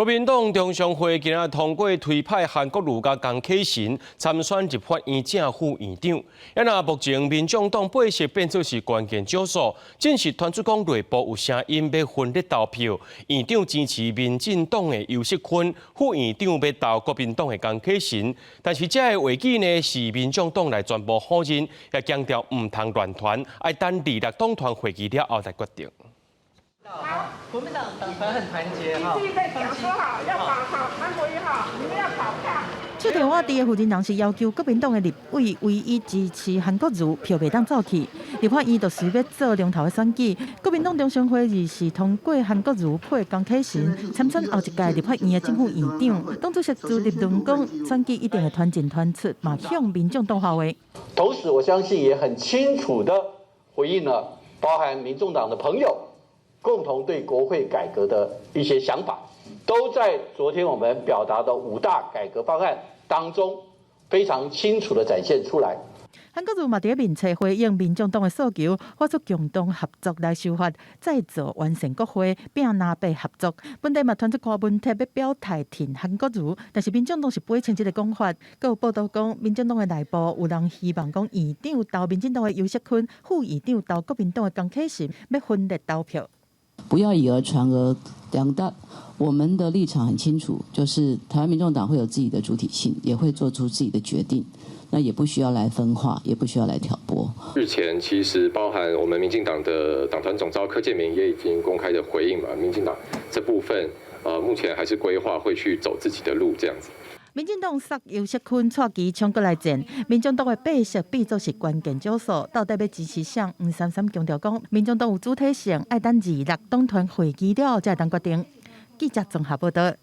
国民党中常会今日通过推派韩国瑜甲江启臣参选立法院正副院长。也那目前民众党八席变作是关键少数，正是传出讲内部有声音要分裂投票，院长支持民进党的尤锡坤，副院长要投国民党的江启臣。但是这个会议呢，是民众党来全部否认，也强调唔通乱团，要等26党团会议了后再决定。 好，国民党党团很团结哈。自己在讲说好，要保好韩国瑜好，你们要保票。这电话的负责人是要求国民党的立委唯一支持韩国瑜，票袂当走去。立法院就是要做龙头的选举，国民党中常会议是通过韩国瑜配江启臣参选后一届立法院的正副院长。党主席朱立伦讲，选举一定会团进团出，嘛向民众党发话。同时，我相信也很清楚的回应了包含民众党的朋友。 共同对国会改革的一些想法，都在昨天我们表达的5大改革方案当中非常清楚地展现出来。韩国瑜嘛伫面册回应民众党的诉求，发出共同合作来修法，再做完善国会，并拿白合作。本地嘛传出柯文哲要表态挺韩国瑜，但是民众党是不会清这个讲法。佮有报道讲，民众党的内部有人希望讲院长投民进党的尤锡坤，副院长投国民党的江启臣，要分裂投票。 不要以讹传讹，我们的立场很清楚，就是台湾民众党会有自己的主体性，也会做出自己的决定，那也不需要来分化，也不需要来挑拨。日前其实包含我们民进党的党团总召柯建铭也已经公开的回应嘛，民进党这部分目前还是规划会去走自己的路这样子。 民进党杀尤锡坤蔡其冲过来战，民众党的8席变作是关键少数，到底要支持谁？黄珊珊强调讲，民众党有主体性，爱等26党团会议了才当决定。记者综合报道。